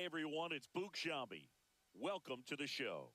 everyone, it's Book Welcome to the show.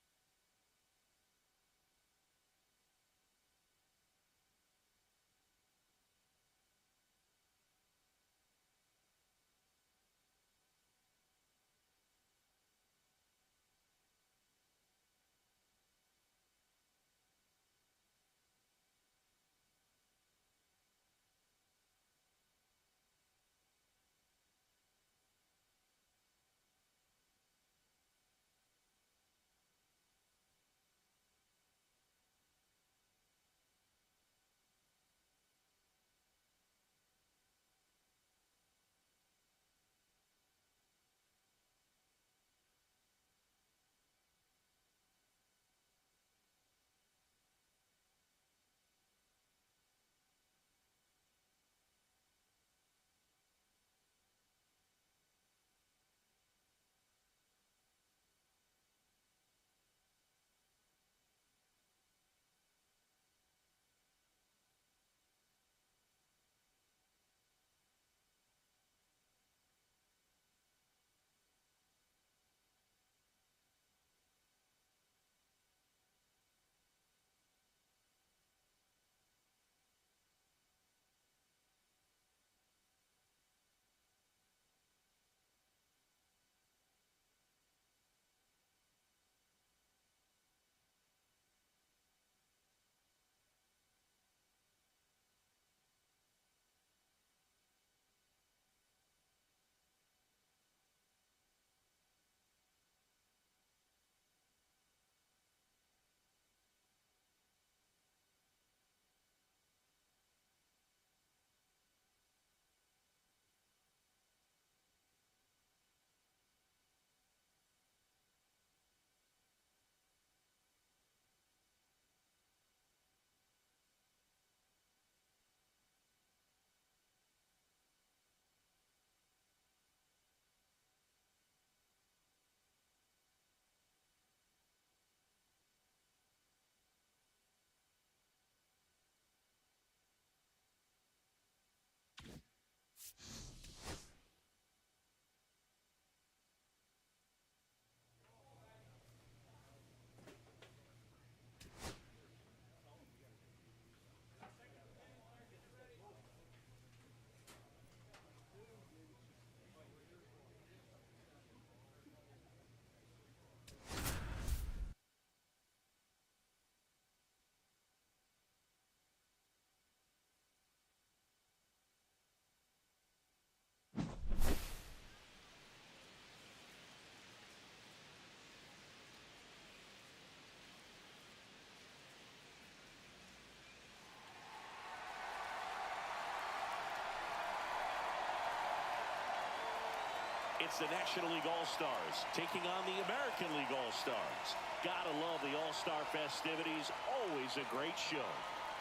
It's the National League All-Stars taking on the American League All-Stars. Gotta love the All-Star festivities. Always a great show.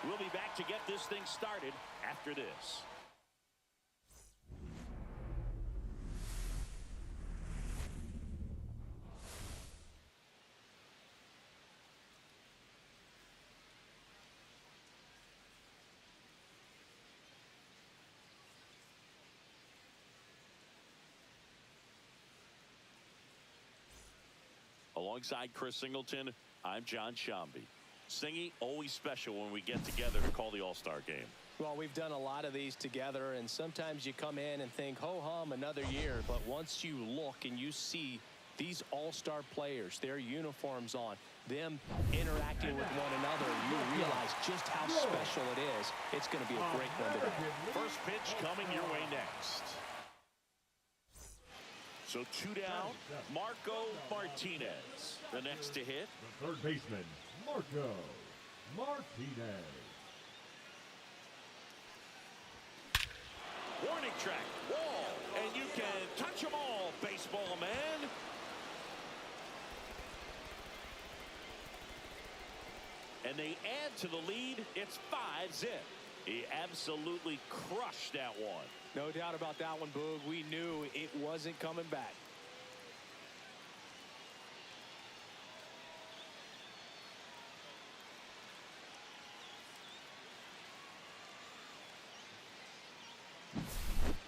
We'll be back to get this thing started after this. Alongside Chris Singleton, I'm John Shambi. Singy, always special when we get together to call the All-Star game. Well, we've done a lot of these together, and sometimes you come in and think, ho-hum, another year. But once you look and you see these All-Star players, their uniforms on, them interacting with one another, you realize just how special it is. It's going to be a great one today. First pitch coming your way next. So 2 down, Marco Martinez. The next to hit. The third baseman, Marco Martinez. Warning track, wall, and you can touch them all, baseball man. And they add to the lead. It's 5-0. He absolutely crushed that one. No doubt about that one, Boog. We knew it wasn't coming back.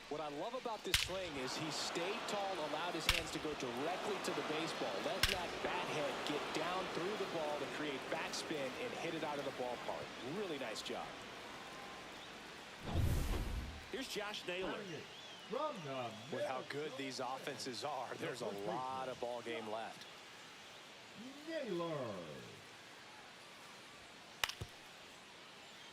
What I What I love about this swing is he stayed tall, allowed his hands to go directly to the baseball, let that bat head get down through the ball to create backspin and hit it out of the ballpark. Really nice job. Here's Josh Naylor. With how good these offenses are, there's a lot of ball game left. Naylor.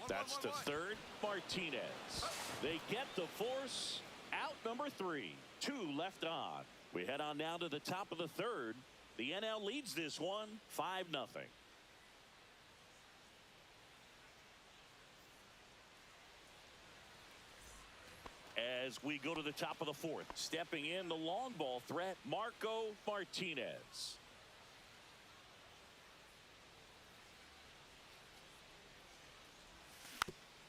That's the third. Martinez. They get the force. Out number 3. 2 left on. We head on now to the top of the third. The NL leads this one 5-0. As we go to the top of the fourth, stepping in the long ball threat, Marco Martinez.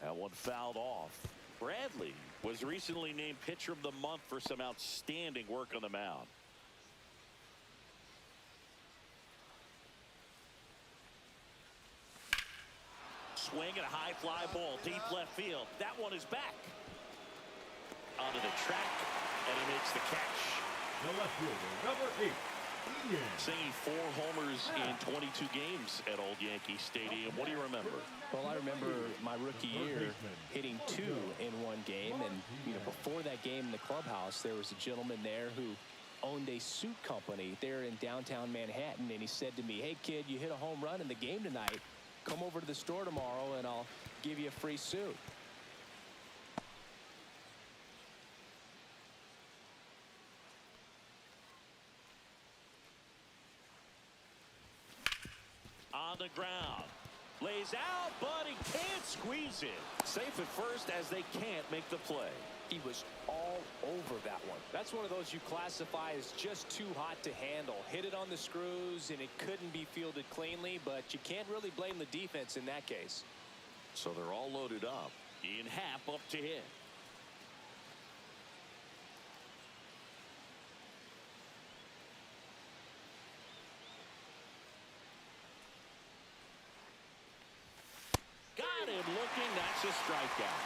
That one fouled off. Bradley was recently named Pitcher of the Month for some outstanding work on the mound. Swing and a high fly ball deep left field. That one is back. Onto the track, and he makes the catch. The left fielder, number 8. Singing 4 homers in 22 games at Old Yankee Stadium. What do you remember? Well, I remember my rookie year hitting 2 in one game, and before that game in the clubhouse, there was a gentleman there who owned a suit company there in downtown Manhattan, and he said to me, "Hey kid, you hit a home run in the game tonight. Come over to the store tomorrow and I'll give you a free suit." On the ground. Lays out, but he can't squeeze it. Safe at first as they can't make the play. He was all over that one. That's one of those you classify as just too hot to handle. Hit it on the screws, and it couldn't be fielded cleanly, but you can't really blame the defense in that case. So they're all loaded up. In half up to hit. Got him looking. That's a strikeout.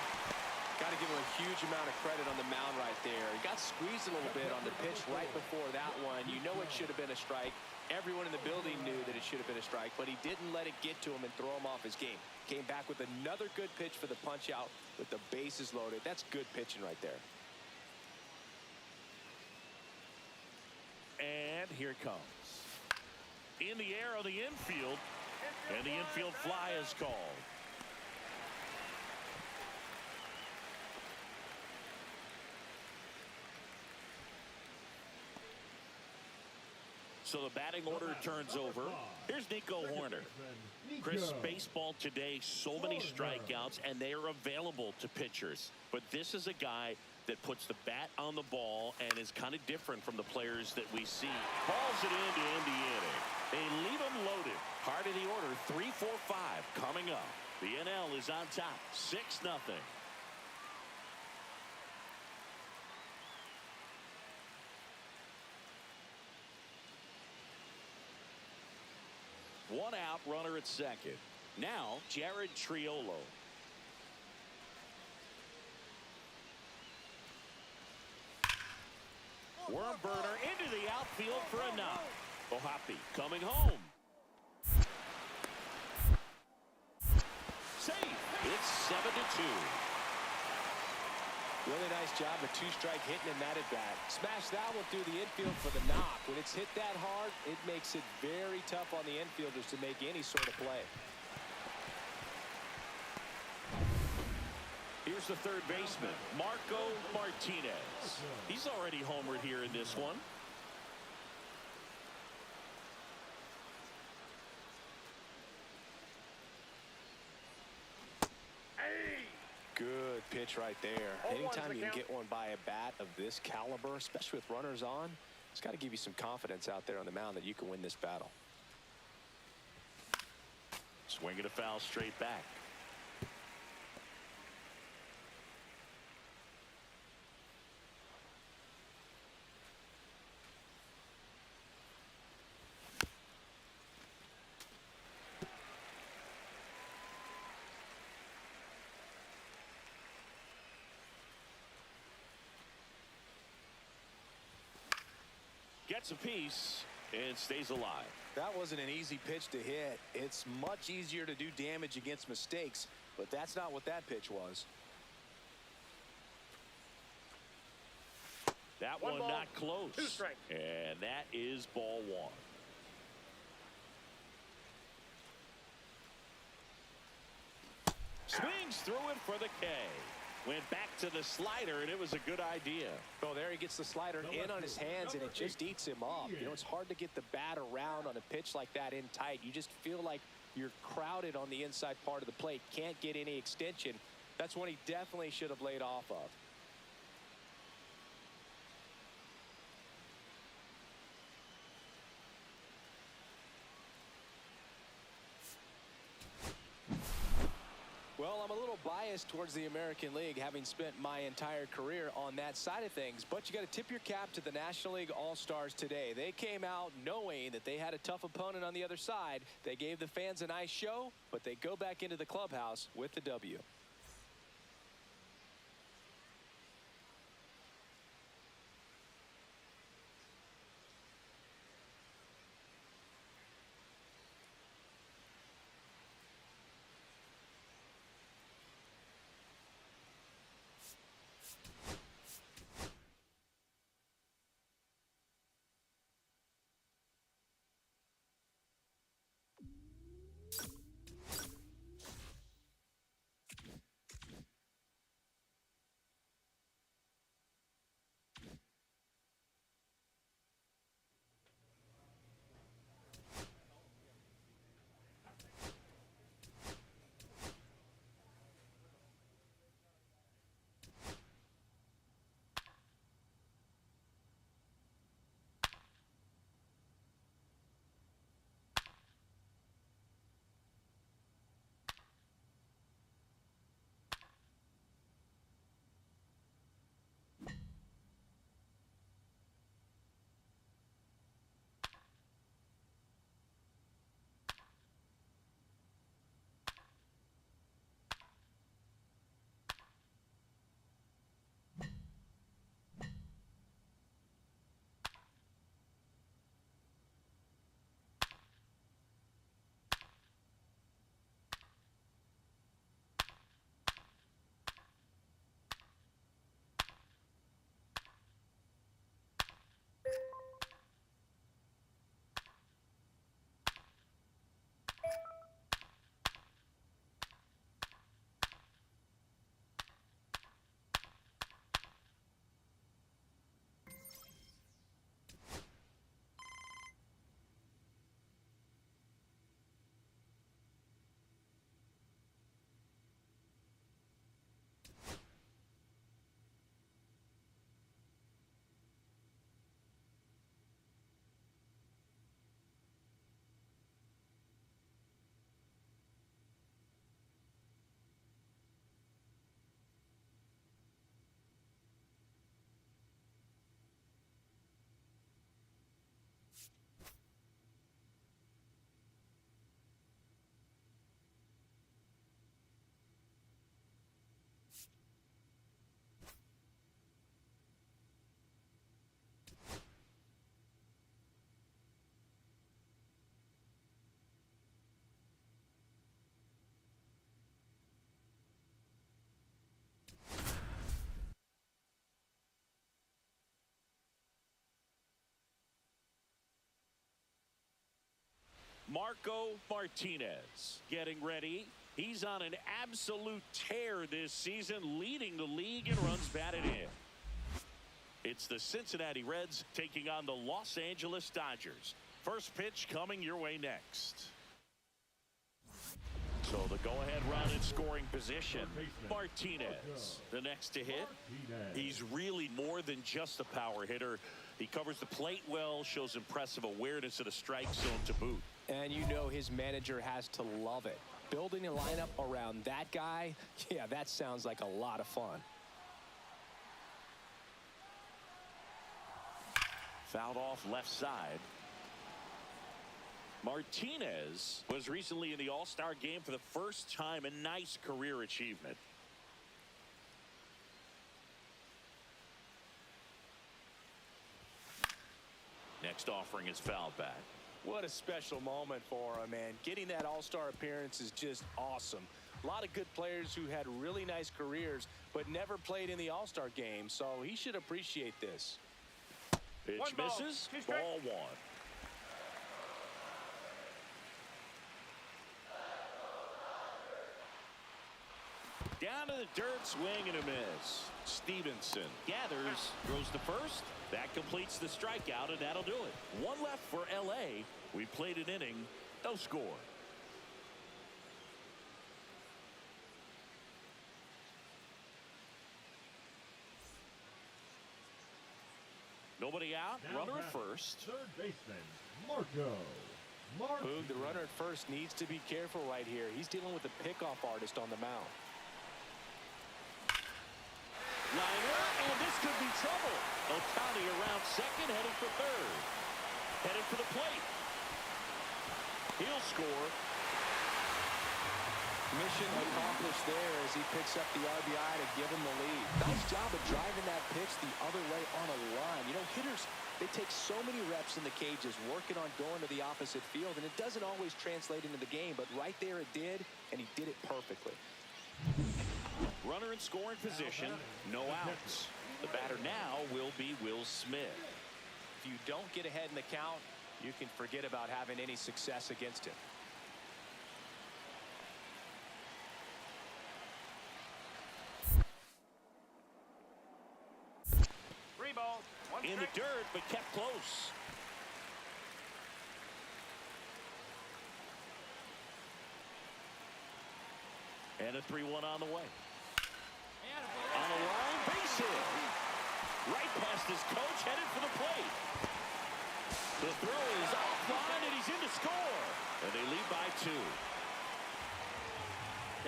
Got to give him a huge amount of credit on the mound right there. He got squeezed a little bit on the pitch right before that one. You know it should have been a strike. Everyone in the building knew that it should have been a strike, but he didn't let it get to him and throw him off his game. Came back with another good pitch for the punch out with the bases loaded. That's good pitching right there. And here it comes. In the air on the infield, and the infield fly is called. So the batting order turns over. Here's Nico Horner. Chris, baseball today, so many strikeouts, and they are available to pitchers. But this is a guy that puts the bat on the ball and is kind of different from the players that we see. Balls it in to end the inning. They leave him loaded. Part of the order, 3, 4, 5 coming up. The NL is on top, 6-0. One out, runner at second. Now, Jared Triolo. Worm burner into the outfield for a knock. Ohapi coming home. Safe. It's 7-2. Really nice job, a 2-strike hitting in that at bat. Smash that one through the infield for the knock. When it's hit that hard, it makes it very tough on the infielders to make any sort of play. Here's the third baseman, Marco Martinez. He's already homered here in this one. Good pitch right there. Anytime you can get one by a bat of this caliber, especially with runners on, it's got to give you some confidence out there on the mound that you can win this battle. Swinging a foul straight back. Gets a piece and stays alive. That wasn't an easy pitch to hit. It's much easier to do damage against mistakes, but that's not what that pitch was. That one not close. And that is ball one. Swings through it for the K. Went back to the slider, and it was a good idea. Oh, there he gets the slider in on his hands, and it just eats him up. You know, it's hard to get the bat around on a pitch like that in tight. You just feel like you're crowded on the inside part of the plate. Can't get any extension. That's one he definitely should have laid off of. Well, I'm a little biased towards the American League, having spent my entire career on that side of things. But you got to tip your cap to the National League All-Stars today. They came out knowing that they had a tough opponent on the other side. They gave the fans a nice show, but they go back into the clubhouse with the W. Marco Martinez getting ready. He's on an absolute tear this season, leading the league in runs batted in. It's the Cincinnati Reds taking on the Los Angeles Dodgers. First pitch coming your way next. So the go-ahead run in scoring position. Martinez, the next to hit. He's really more than just a power hitter. He covers the plate well, shows impressive awareness of the strike zone to boot. And you know his manager has to love it. Building a lineup around that guy, yeah, that sounds like a lot of fun. Fouled off left side. Martinez was recently in the All-Star game for the first time, a nice career achievement. next offering is fouled back. What a special moment for him, man. Getting that all-star appearance is just awesome. A lot of good players who had really nice careers but never played in the all-star game, so he should appreciate this. Pitch misses, ball one. Down to the dirt, swing and a miss. Stevenson gathers, throws to first. That completes the strikeout, and that'll do it. One left for L.A. We played an inning, no score. Nobody out, runner at first. Third baseman, Marco. Boog, the runner at first needs to be careful right here. He's dealing with a pickoff artist on the mound. Liner, and this could be trouble. Ohtani around second, heading for third. Headed for the plate. He'll score. Mission accomplished there as he picks up the RBI to give him the lead. Nice job of driving that pitch the other way on a line. You know, hitters, they take so many reps in the cages working on going to the opposite field, and it doesn't always translate into the game, but right there it did, and he did it perfectly. Runner in scoring position, no outs. The batter now will be Will Smith. If you don't get ahead in the count, you can forget about having any success against him. In the dirt, but kept close. And a 3-1 on the way. On the line, base hit. Right past his coach, headed for the plate. The throw is offline, and he's in to score. And they lead by 2.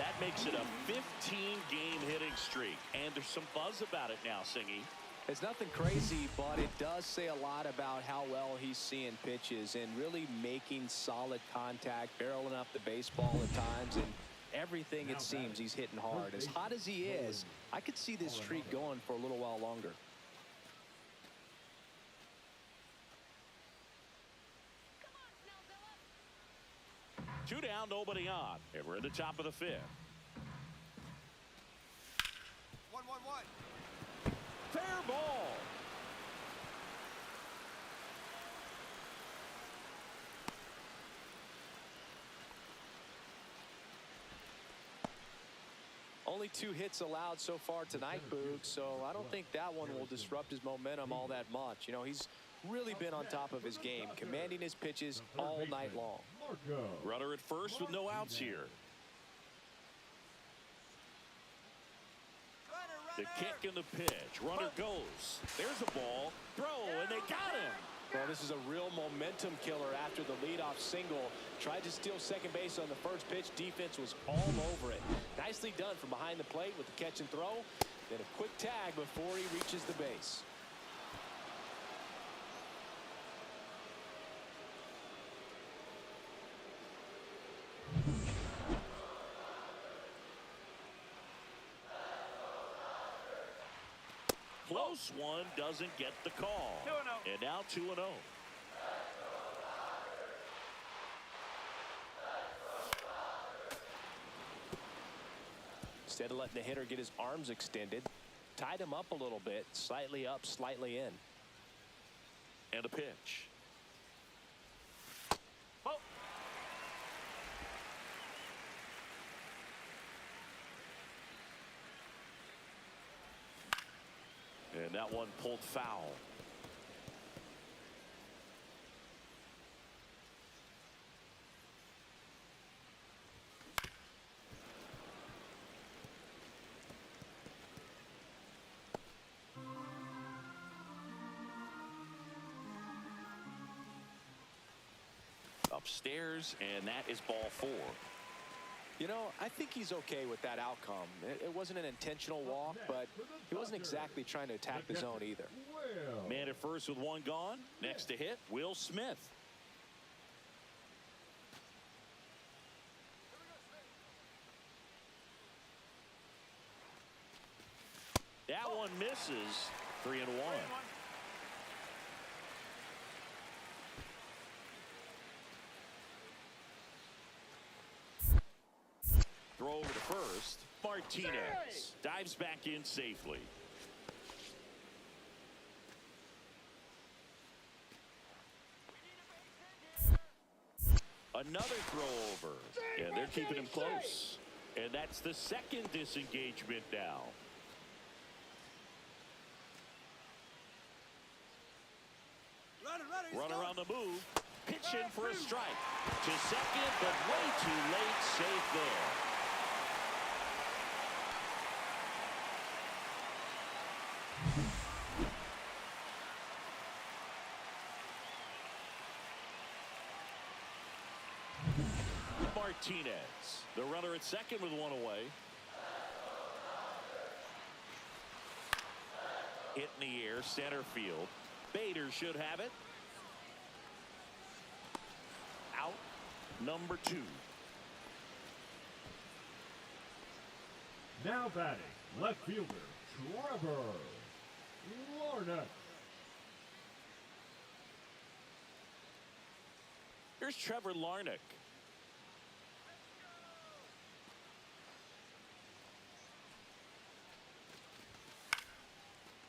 That makes it a 15-game hitting streak. And there's some buzz about it now, Singy. It's nothing crazy, but it does say a lot about how well he's seeing pitches and really making solid contact, barreling up the baseball at times, and everything it seems he's hitting hard. As hot as he is, I could see this streak going for a little while longer. Two down, nobody on. And we're at the top of the 5th. 1-1-1. Fair ball. Only 2 hits allowed so far tonight, Boog, so I don't think that one will disrupt his momentum all that much. You know, he's really been on top of his game, commanding his pitches all night long. Runner at first with no outs here. The kick and the pitch. Runner goes. There's a ball. Throw, and they got him. Well, this is a real momentum killer after the leadoff single. Tried to steal second base on the first pitch. Defense was all over it. Nicely done from behind the plate with the catch and throw. Then a quick tag before he reaches the base. Close one, doesn't get the call. 2-0. And now 2-0. Instead of letting the hitter get his arms extended, tied him up a little bit, slightly up, slightly in. And a pitch. And that one pulled foul. Upstairs, and that is ball 4. You know, I think he's okay with that outcome. It wasn't an intentional walk, but he wasn't exactly trying to attack the zone either. Man at first with one gone. Next to hit, Will Smith. That one misses. 3-1. Martinez dives back in safely. Another throw over, and they're keeping him close. And that's the second disengagement now. Runner on the move, pitching for a strike. To second, but way too late, safe there. Martinez, the runner at second with one away. Hit in the air, center field. Bader should have it. Out, number 2. Now batting, left fielder, Trevor Larnach. Here's Trevor Larnach.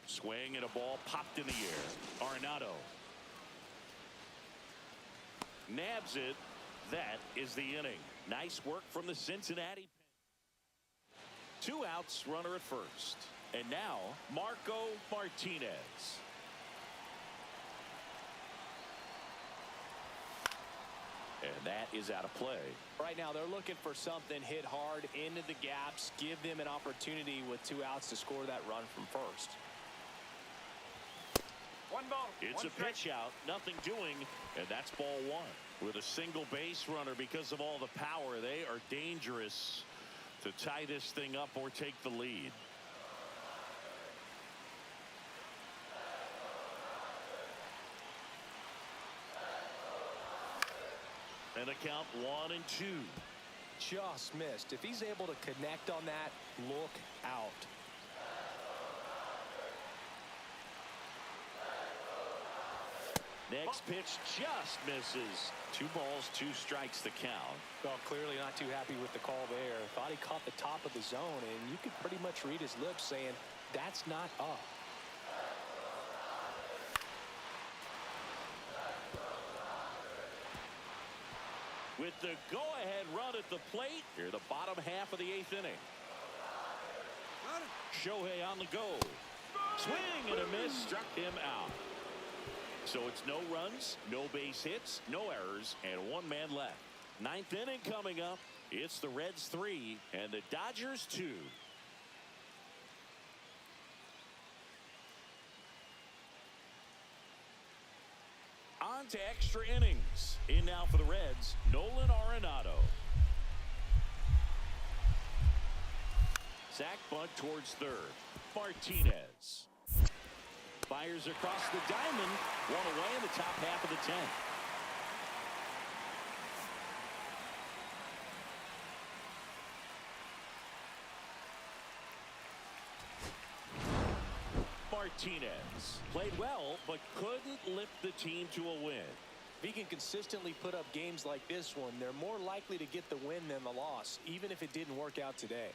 Swing and a ball popped in the air. Arenado nabs it. That is the inning. Nice work from the Cincinnati. 2 outs, runner at first. And now Marco Martinez. And that is out of play. Right now they're looking for something hit hard into the gaps, give them an opportunity with 2 outs to score that run from first. It's a pitch out, nothing doing, and that's ball 1. With a single base runner, because of all the power, they are dangerous to tie this thing up or take the lead. And a count 1-2. Just missed. If he's able to connect on that, look out. Next pitch just misses. 2 balls, 2 strikes the count. Well, clearly not too happy with the call there. Thought he caught the top of the zone, and you could pretty much read his lips saying, that's not up. With the go-ahead run at the plate, here the bottom half of the 8th inning. Shohei on the go. Swing and a miss, struck him out. So it's no runs, no base hits, no errors, and 1 man left. 9th inning coming up. It's the Reds 3 and the Dodgers 2. On to extra innings. In now for the Reds, Nolan Arenado. Sack bunt towards third. Martinez fires across the diamond. 1 away in the top half of the 10th. Martinez played well, but couldn't lift the team to a win. If he can consistently put up games like this one, they're more likely to get the win than the loss, even if it didn't work out today.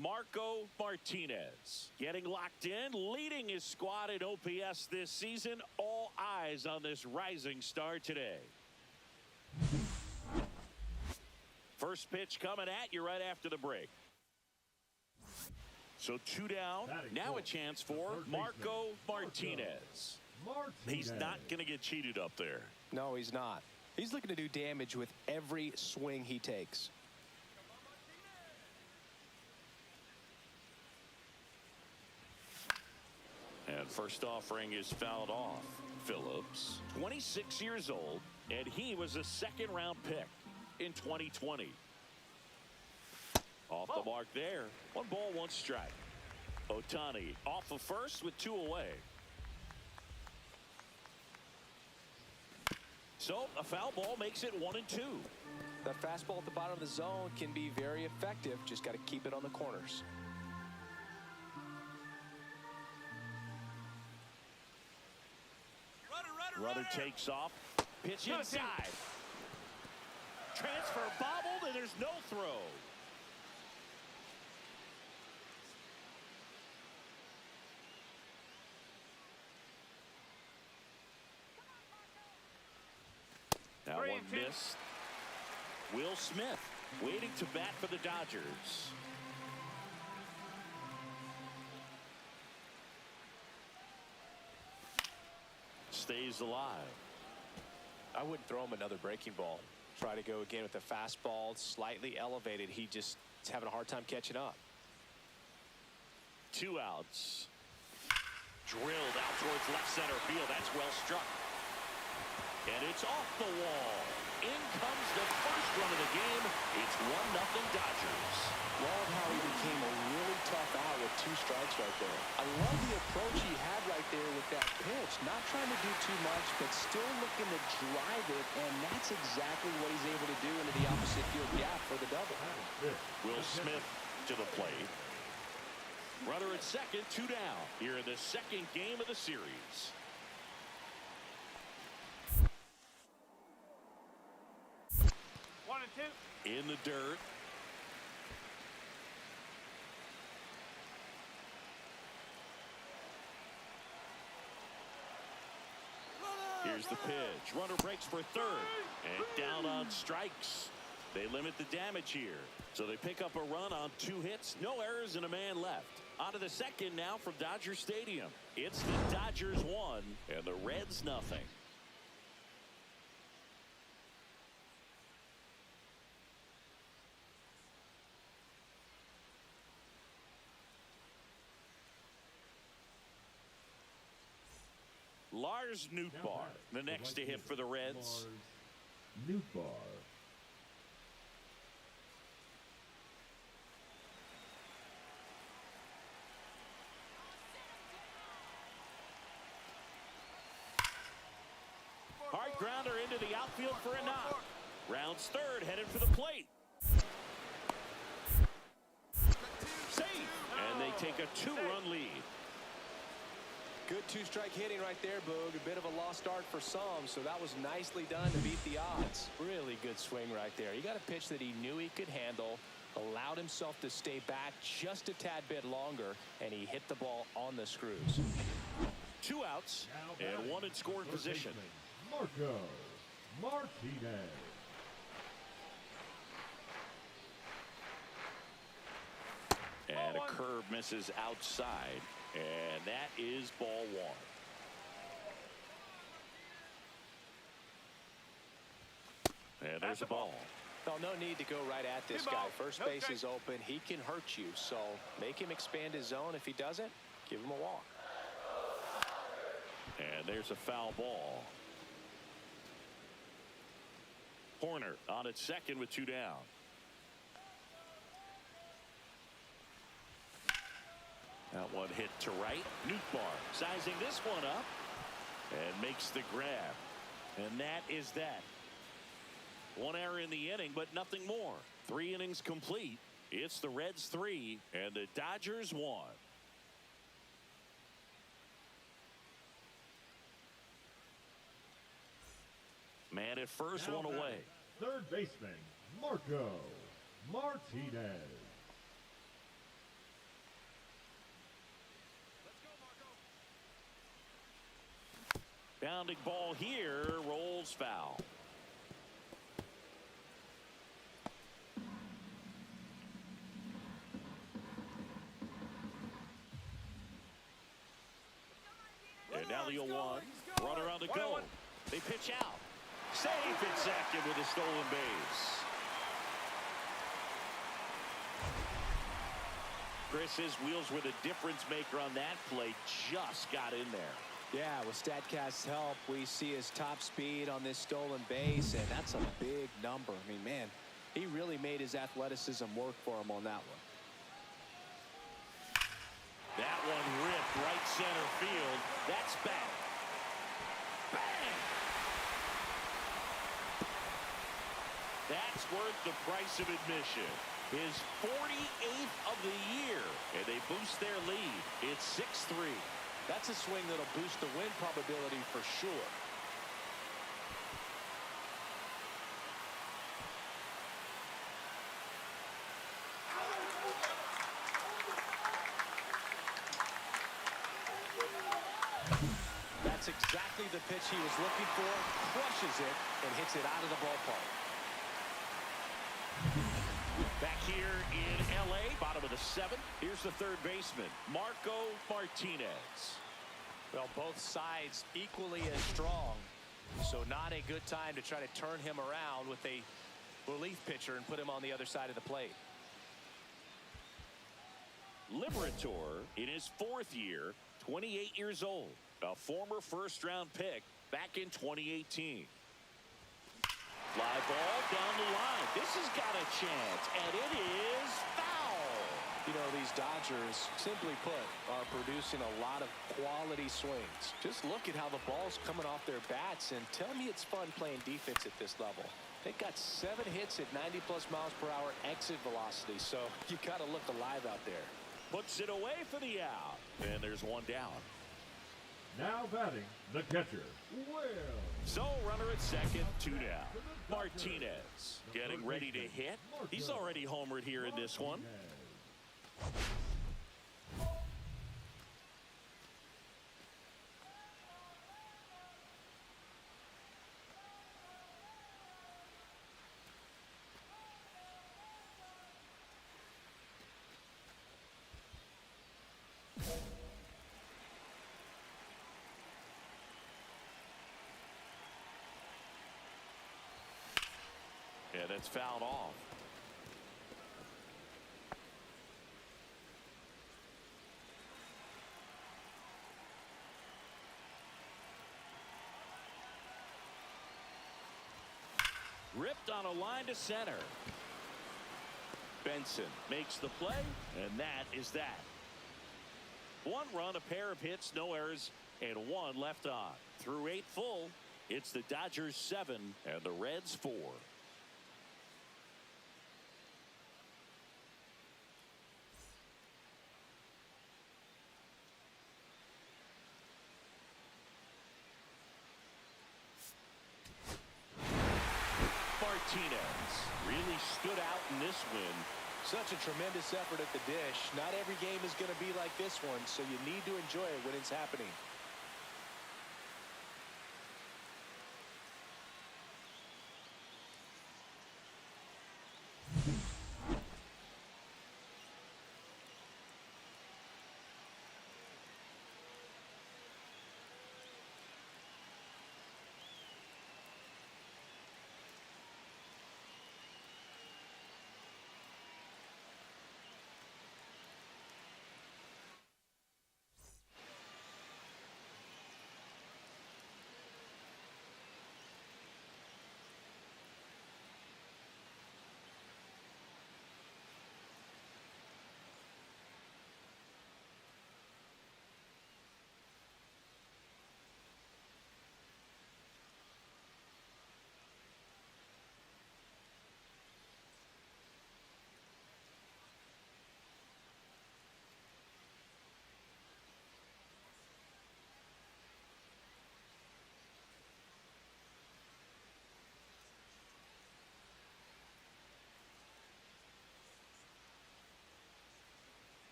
Marco Martinez. Getting locked in, leading his squad in OPS this season. All eyes on this rising star today. First pitch coming at you right after the break. So 2 down. Now a chance for Marco Martinez. He's not going to get cheated up there. No, he's not. He's looking to do damage with every swing he takes. And first offering is fouled off. Phillips, 26 years old, and he was a second-round pick in 2020. Off the mark there. 1 ball, 1 strike. Ohtani off of first with 2 away. So a foul ball makes it 1-2. That fastball at the bottom of the zone can be very effective. Just got to keep it on the corners. Runner takes off. Pitch inside. Transfer bobbled, and there's no throw. That one missed. Will Smith waiting to bat for the Dodgers. Stays alive. I wouldn't throw him another breaking ball. Try to go again with the fastball, slightly elevated. He just is having a hard time catching up. 2 outs. Drilled out towards left center field. That's well struck. And it's off the wall. In comes the first run of the game. It's 1-0 Dodgers. Love how he became a really tough out with 2 strikes right there. I love the approach he had right there with that pitch. Not trying to do too much, but still looking to drive it, and that's exactly what he's able to do into the opposite field gap for the double. Will Smith to the plate. Runner at second, 2 down here in the second game of the series. In the dirt. Here's the pitch. Runner breaks for third. And down on strikes. They limit the damage here. So they pick up a run on 2 hits. No errors and a man left. On to the second now from Dodger Stadium. It's the Dodgers 1 and the Reds nothing. Lars Nootbaar, the next to hit for the Reds. Nootbaar. Hard grounder into the outfield for a knock. Rounds third, headed for the plate. Safe, and they take a 2-run lead. Good 2-strike hitting right there, Boog. A bit of a lost start for some, so that was nicely done to beat the odds. Really good swing right there. He got a pitch that he knew he could handle, allowed himself to stay back just a tad bit longer, and he hit the ball on the screws. 2 outs and 1 in scoring position. Marco Martinez. And a curve misses outside. And that is ball 1. And there's a ball. Well, no need to go right at this guy. First base is open. He can hurt you. So make him expand his zone. If he doesn't, give him a walk. And there's a foul ball. Horner on at second with 2 down. That one hit to right. Nootbaar sizing this one up and makes the grab. And that is that. 1 error in the inning, but nothing more. 3 innings complete. It's the Reds 3 and the Dodgers 1. Man at first, Now 1 away. Third baseman Marco Martinez. Bounding ball here, rolls foul. And now the 0-1. Runner on the go. They pitch out. Safe and second with a stolen base. Chris, his wheels were the difference maker on that play. Just got in there. Yeah, with StatCast's help, we see his top speed on this stolen base, and that's a big number. I mean, man, he really made his athleticism work for him on that one. That one ripped right center field. That's back. Bang! That's worth the price of admission. His 48th of the year, and they boost their lead. It's 6-3. That's a swing that'll boost the win probability for sure. That's exactly the pitch he was looking for. Crushes it and hits it out of the ballpark. Back here in L.A., bottom of the 7th. Here's the third baseman, Marco Martinez. Well, both sides equally as strong, so not a good time to try to turn him around with a relief pitcher and put him on the other side of the plate. Liberator in his 4th year, 28 years old, a former first-round pick back in 2018. Fly ball down the line. This has got a chance, and it is foul. You know, these Dodgers, simply put, are producing a lot of quality swings. Just look at how the ball's coming off their bats, and tell me it's fun playing defense at this level. They got 7 hits at 90-plus miles per hour exit velocity, so you got to look alive out there. Puts it away for the out, and there's one down. Now batting, the catcher, Will. So, runner at second, 2 down. Martinez getting ready to hit. He's already homered here in this one. Yeah, that's fouled off. Ripped on a line to center. Benson makes the play, and that is that. 1 run, a pair of hits, no errors, and 1 left on. Through 8 full, it's the Dodgers 7 and the Reds 4. Martinez really stood out in this win. Such a tremendous effort at the dish. Not every game is going to be like this one, so you need to enjoy it when it's happening.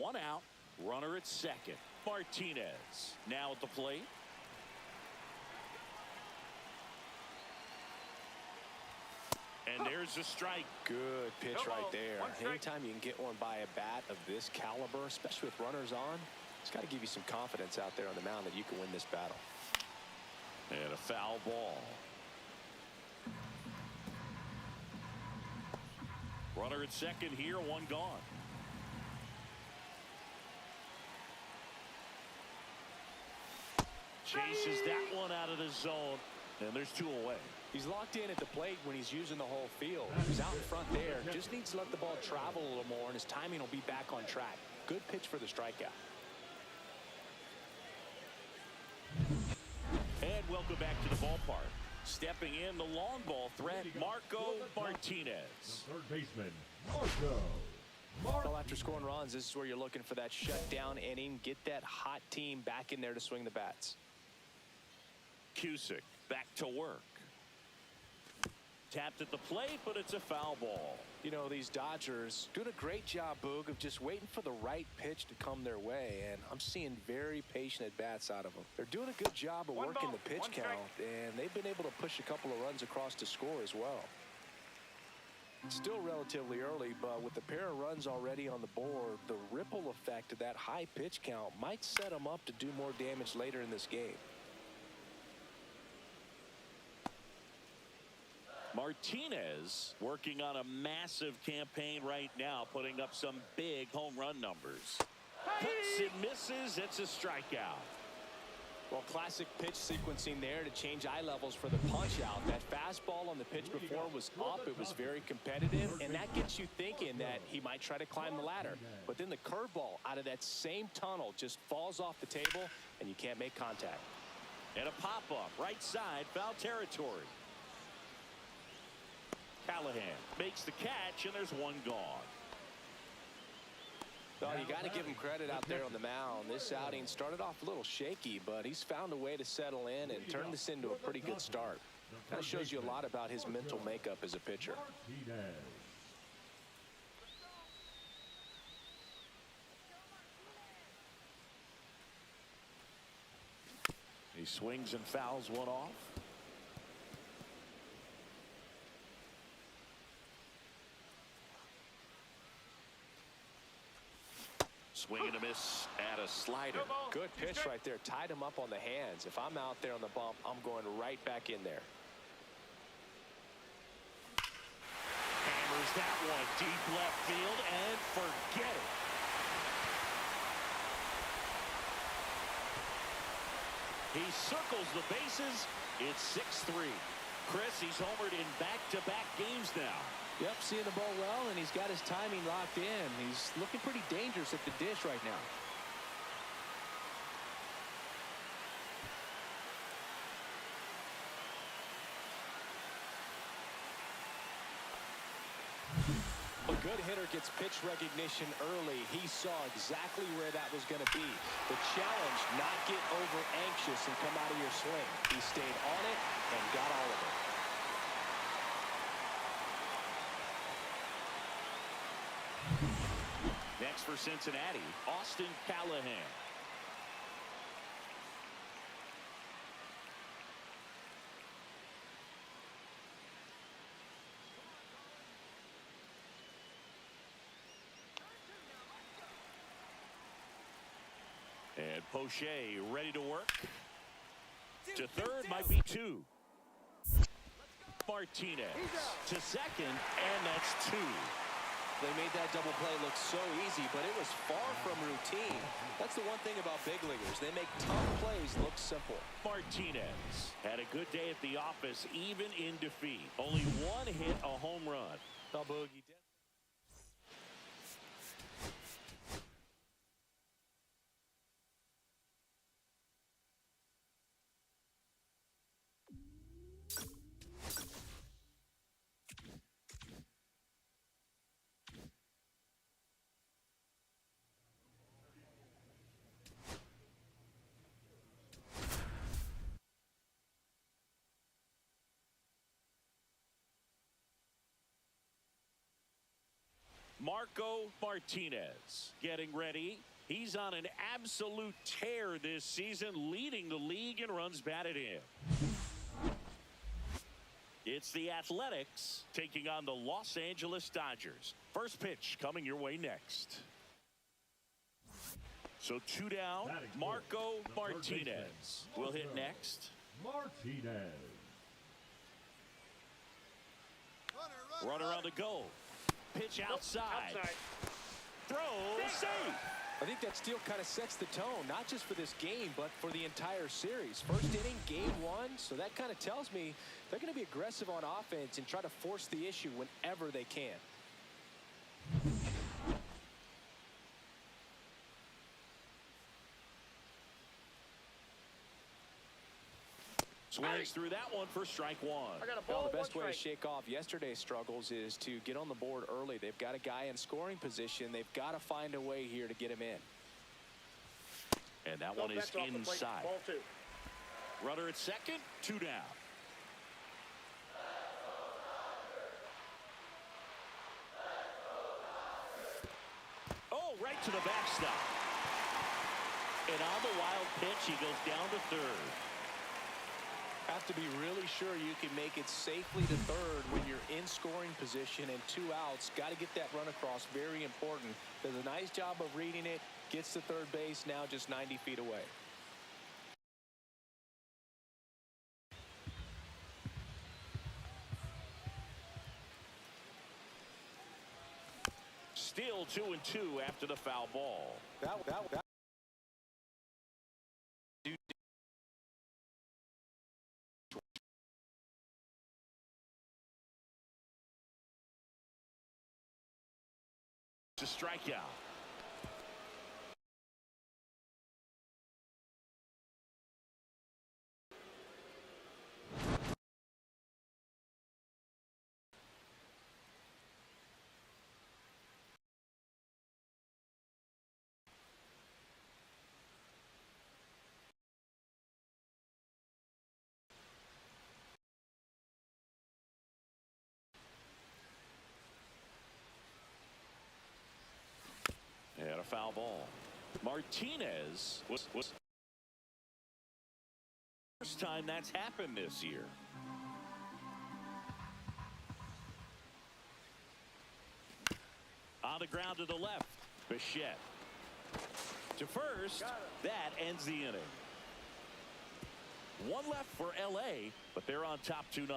One out, runner at second. Martinez now at the plate. And there's a strike. Good pitch right there. Anytime you can get one by a bat of this caliber, especially with runners on, it's got to give you some confidence out there on the mound that you can win this battle. And a foul ball. Runner at second here, one gone. Chases that one out of the zone, and there's two away. He's locked in at the plate when he's using the whole field. He's out in front there. Just needs to let the ball travel a little more, and his timing will be back on track. Good pitch for the strikeout. And welcome back to the ballpark. Stepping in, the long ball threat, Marco Martinez. The third baseman, Marco. Well, after scoring runs, this is where you're looking for that shutdown inning. Get that hot team back in there to swing the bats. Cusick back to work. Tapped at the plate, but it's a foul ball. You know, these Dodgers doing a great job, Boog, of just waiting for the right pitch to come their way, and I'm seeing very patient at-bats out of them. They're doing a good job of working the pitch count, and they've been able to push a couple of runs across to score as well. It's still relatively early, but with the pair of runs already on the board, the ripple effect of that high pitch count might set them up to do more damage later in this game. Martinez working on a massive campaign right now, putting up some big home run numbers. Hits and misses. It's a strikeout. Well, classic pitch sequencing there to change eye levels for the punch out. That fastball on the pitch before was up. It was very competitive, and that gets you thinking that he might try to climb the ladder. But then the curveball out of that same tunnel just falls off the table, and you can't make contact. And a pop-up, right side, foul territory. Callahan makes the catch, and there's one gone. Well, you got to give him credit out there on the mound. This outing started off a little shaky, but he's found a way to settle in and turn this into a pretty good start. That shows you a lot about his mental makeup as a pitcher. He swings and fouls one off. Swing and a miss at a slider. Good pitch right there. Tied him up on the hands. If I'm out there on the bump, I'm going right back in there. Hammers that one deep left field and forget it. He circles the bases. It's 6-3. Chris, he's homered in back-to-back games now. Yep, seeing the ball well, and he's got his timing locked in. He's looking pretty dangerous at the dish right now. A good hitter gets pitch recognition early. He saw exactly where that was going to be. The challenge, not get over anxious and come out of your swing. He stayed on it and got all of it. Next for Cincinnati, Austin Callahan. And Poche ready to work. To third might be two. Martinez to second, and that's two. They made that double play look so easy, but it was far from routine. That's the one thing about big leaguers. They make tough plays look simple. Martinez had a good day at the office, even in defeat. Only one hit, a home run. Now, Boogie. Marco Martinez getting ready. He's on an absolute tear this season, leading the league in runs batted in. It's the Athletics taking on the Los Angeles Dodgers. First pitch coming your way next. So 2 down, Marco Martinez will hit next. Martinez. Runner on the go. Pitch outside. Throw safe. I think that steal kind of sets the tone, not just for this game, but for the entire series. First inning, game 1, so that kind of tells me they're going to be aggressive on offense and try to force the issue whenever they can. Swings through that one for strike 1. Well, the best way to shake off yesterday's struggles is to get on the board early. They've got a guy in scoring position. They've got to find a way here to get him in. And that one is inside. Runner at second, 2 down. Oh, right to the backstop. And on the wild pitch, he goes down to third. Have to be really sure you can make it safely to third when you're in scoring position and 2 outs. Got to get that run across. Very important. Does a nice job of reading it. Gets to third base, now just 90 feet away. Still 2-2 after the foul ball. That. To strike out. And a foul ball. Martinez was first time that's happened this year. On the ground to the left. Bichette. To first. That ends the inning. 1 left for LA, but they're on top 2-0.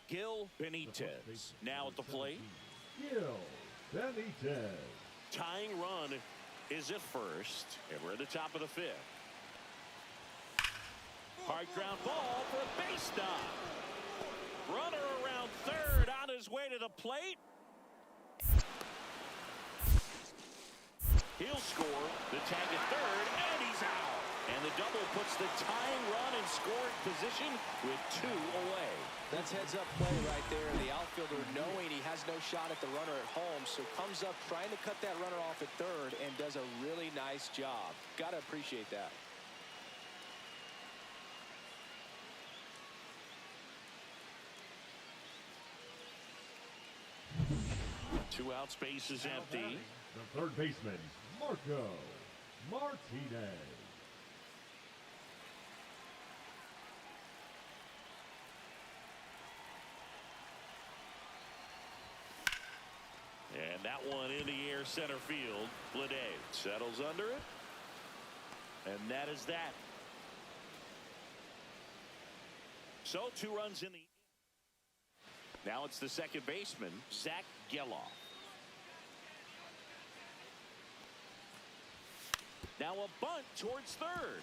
Gil Benitez now at the plate. Gil Benitez. Tying run is at first, and we're at the top of the 5th. Hard ground ball for a base stop. Runner around third on his way to the plate. He'll score. The tag at third, and he's out. And the double puts the tying run in scoring position with 2 away. That's heads-up play right there. The outfielder knowing he has no shot at the runner at home, so comes up trying to cut that runner off at third and does a really nice job. Got to appreciate that. Two out, space is empty. The third baseman, Marco Martinez. And that one in the air center field. Blade settles under it. And that is that. So 2 runs in the. Now it's the second baseman, Zach Geloff. Now a bunt towards third.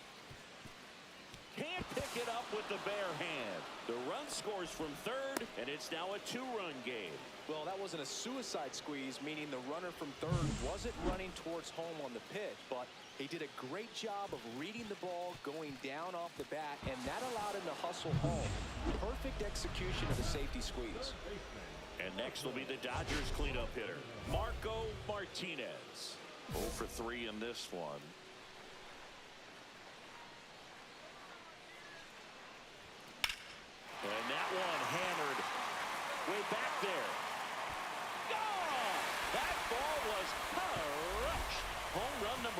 Can't pick it up with the bare hand. The run scores from third, and it's now a 2-run game. Well, that wasn't a suicide squeeze, meaning the runner from third wasn't running towards home on the pitch, but he did a great job of reading the ball, going down off the bat, and that allowed him to hustle home. Perfect execution of the safety squeeze. And next will be the Dodgers cleanup hitter, Marco Martinez. 0 for 3 in this one.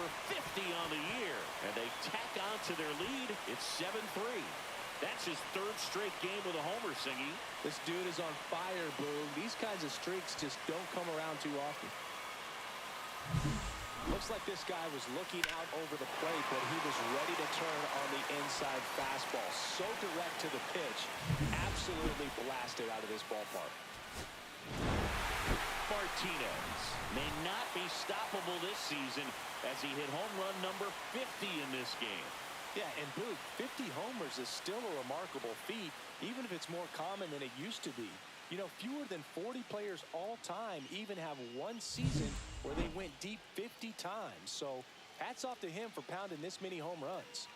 number 50 on the year. And they tack on to their lead. It's 7-3. That's his third straight game with a homer, Singy. This dude is on fire, Boog. These kinds of streaks just don't come around too often. Looks like this guy was looking out over the plate, but he was ready to turn on the inside fastball. So direct to the pitch. Absolutely blasted out of this ballpark. Martinez may not be stoppable this season as he hit home run number 50 in this game. Yeah, and Boog, 50 homers is still a remarkable feat, even if it's more common than it used to be. You know, fewer than 40 players all time even have one season where they went deep 50 times. So hats off to him for pounding this many home runs.